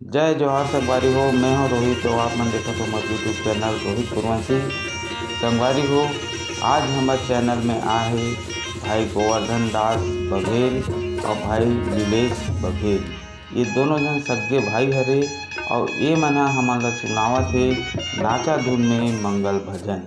जय जोहार संगवारी हो। मैं हूँ रोहित। तो आप मन देखा तो हमारे यूट्यूब चैनल रोहित कुरवंशी। संगवारी हो, आज हमारे चैनल में आए भाई गोवर्धन दास बघेल और भाई नीलेश बघेल। ये दोनों जन सगे भाई हरे और ये मना हमन ला सुनावत थे नाचा धुन में मंगल भजन।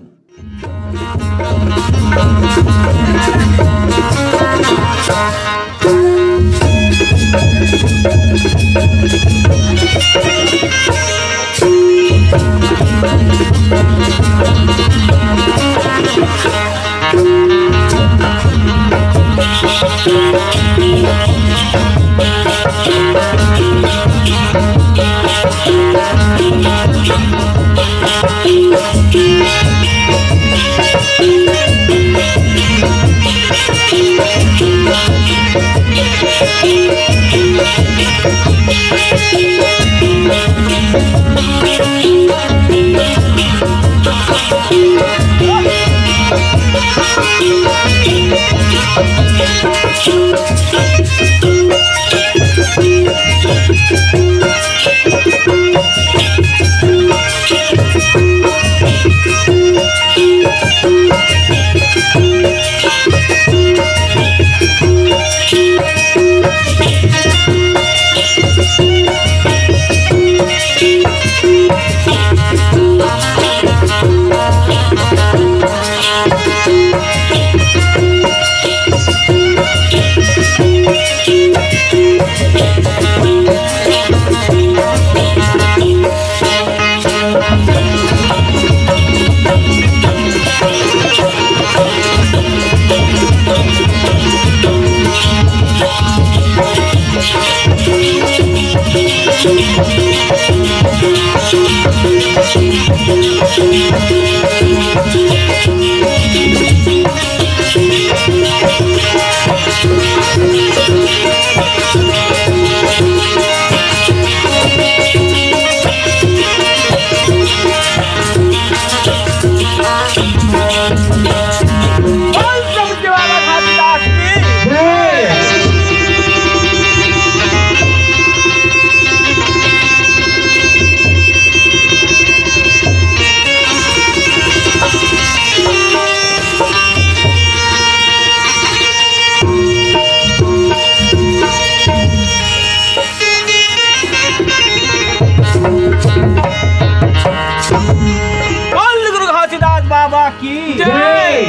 की जय,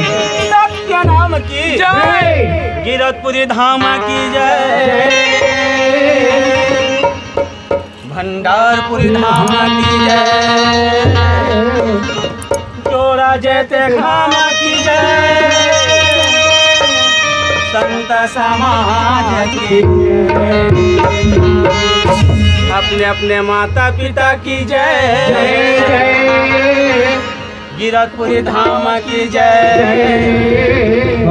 सत्य नाम की जय, गिरतपुरी धाम की जय, भंडारपुरी धाम की जय, जोड़ा जैते धाम की जय, संत समाज की जय, अपने अपने माता पिता की जय, गिरतपुरी धाम की जय,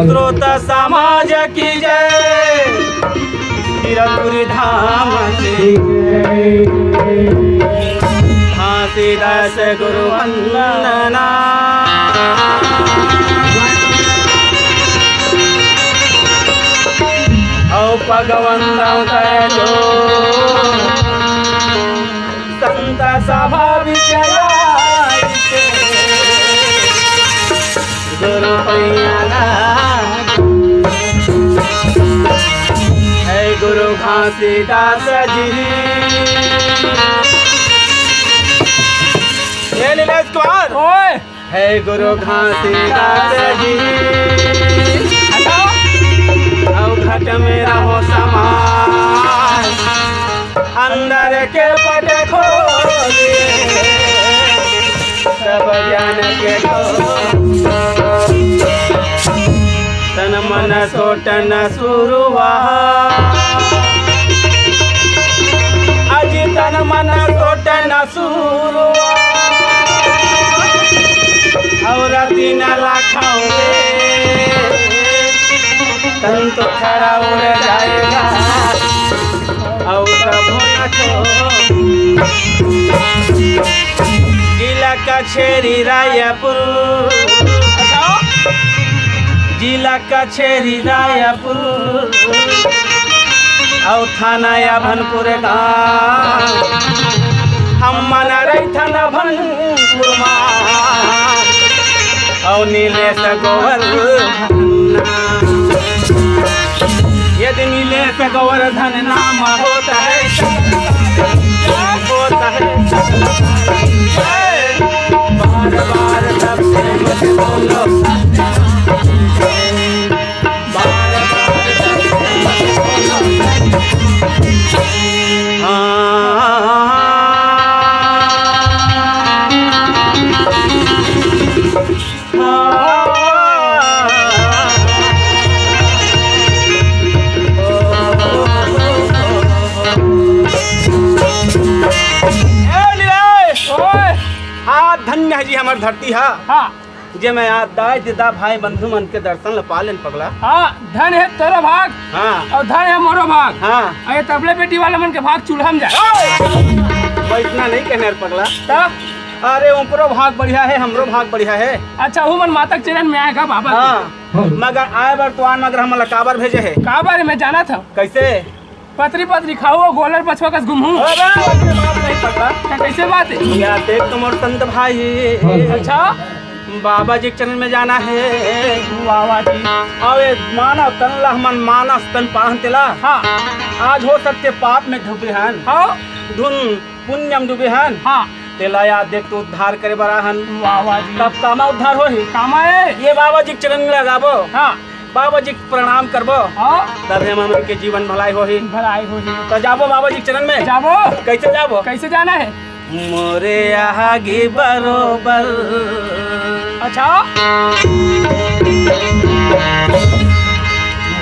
श्रोता समाज की जय, गिरतपुरी धाम की जय, घासीदास गुरु वंदना, औ भगवंत जो संत सभा विजया गुरु पैया है गुरु घासीदास जी, ये नीलेश कुमार है गुरु घासीदास जी, औ घट में रहो समान, अंदर के पट खोलिए सब ज्ञान के तन मन सोटन सुरुवा, अज तन मन सोटन सुरुवा, और तीन लाखाओं तन तो खड़ा उड़ जाएगा, और प्रभु जिला कचेरी रायपुर, जिला कचेरी रायपुर, और थाना या भनपुर गाँव, मन रैथन भनपुरमा और नीलेश गोवर्धन यदि नीलेश गोवर्धन नाम होता है बार बार सबसे मुझे बोलो बार बार सबसे मुझे बोलो धन्य है जी हमार धरती है। हाँ जे मैं आज दाई दिदा भाई बंधु मन के दर्शन ल पालन पगला। हाँ धन है तेरा भाग हाँ और धन है मोरो भाग। हाँ अरे तबले बेटी वाला मन के भाग चूल्हा में जाए इतना नहीं कहने पगला। तब अरे ऊपरो भाग बढ़िया है हमरो भाग बढ़िया है। अच्छा वो मन मातक चरण में आएगा बाबा। हाँ मगर आए बार तो आन मगर हम काबर भेजे है। काबर में जाना था कैसे पत्री पत्री खाओ गोलर पछवा कस गुम हूँ। नहीं पगला कैसे बात है या देख तुमर संत भाई। अच्छा बाबा जी के चरण में जाना है। बाबा जी अवे मानव तन ला मन मानस तन पाहन तेला। हाँ आज हो सकते पाप में डूबे हन हाँ धुन पुण्यम डूबे हन हाँ तेला याद देख तो उद्धार करे बराहन। बाबा जी तब कामा उद्धार हो ही कामा है ये बाबा जी के चरण में लगाबो। हाँ बाबा जी के प्रणाम करबो हाँ तब हम के जीवन भलाई हो ही। भलाई हो जी तो जाबो बाबा जी के चरण में। जाबो कैसे जाबो कैसे जाना है मोरे आगे बरोबर। अच्छा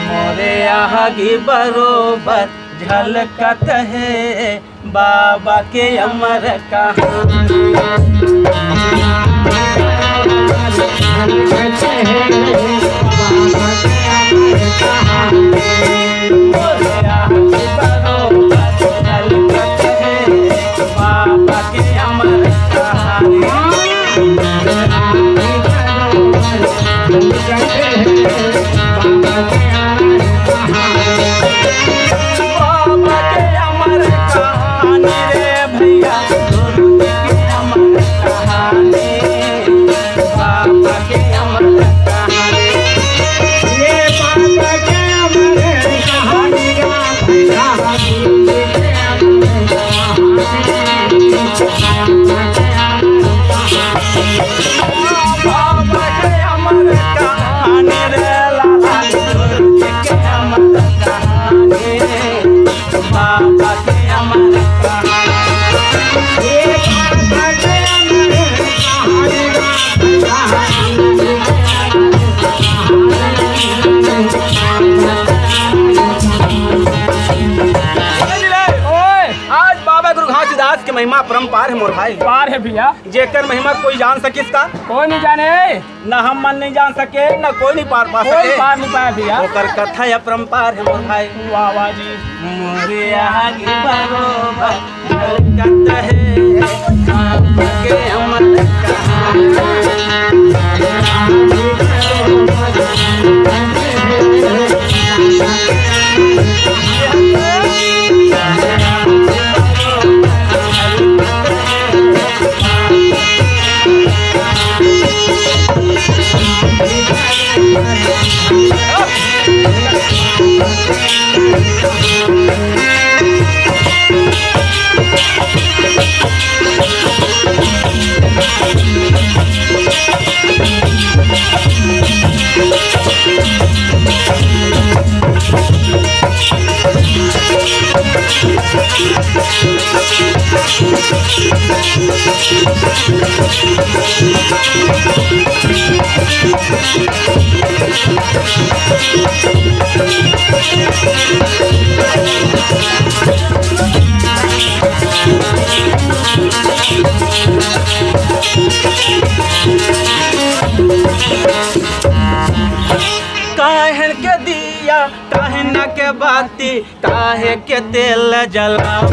मोरे आगे बरोबर झलकत है बाबा के अमर महिमा परम्पार है मोर भाई। पार है भैया जेकर महिमा कोई जान सके इसका कोई नहीं जाने न हम मन नहीं जान सके न कोई नहीं पार पा कोई सके। पार नहीं पाया भैया ओकर कथा या परम्पार है मोर भाई। वाह वाह जी मोरे आगे बरोबर झलकत है आपके अमर काहे के दिया काहे न के बाती काहे के तेल जलाओ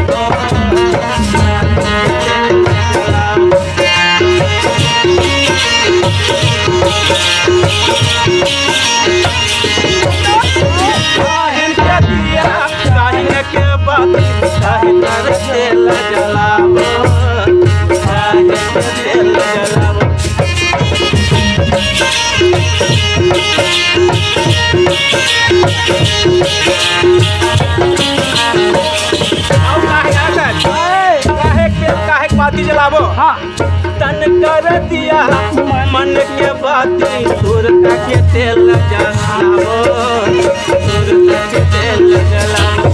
काहे के दिया काहे न के बाती काहे न तेल जलाओ बाती जलावो। हाँ तन कर दिया मन के बाती दूर के तेल जलावो, दूर के तेल जलावो।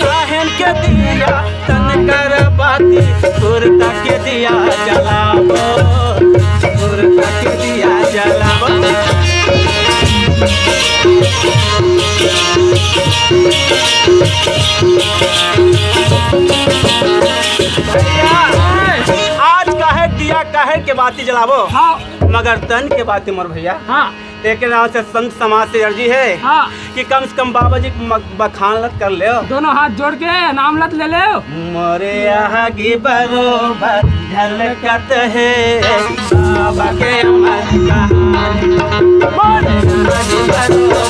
काहेन के दिया तन कर बाती दूर के दिया जलावो, दूर के दिया जलावो। आज काहे दिया काहे के बाती जलावो, हाँ मगर तन के बाती मोर भैया। हाँ एक नाम से संत समाज से अर्जी है हाँ कि कम से कम बाबा जी बखान लत कर ले। दोनों हाथ जोड़ के नाम लत ले ले। मोरे यहाँ की बरोबर झलकत है बाबा के अमर कहानी। मोरे यहाँ की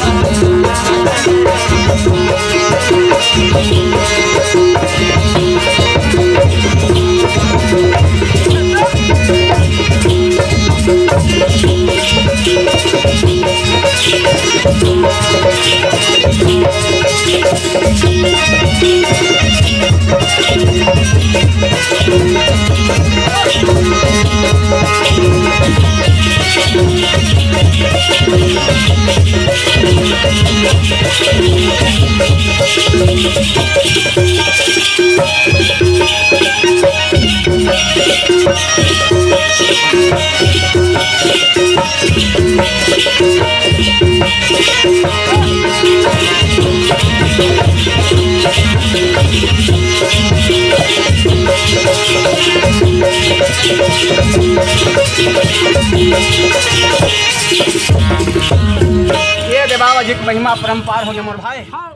ये दे बाबा जी की महिमा परम्पार हो गया मोर भाई। हाँ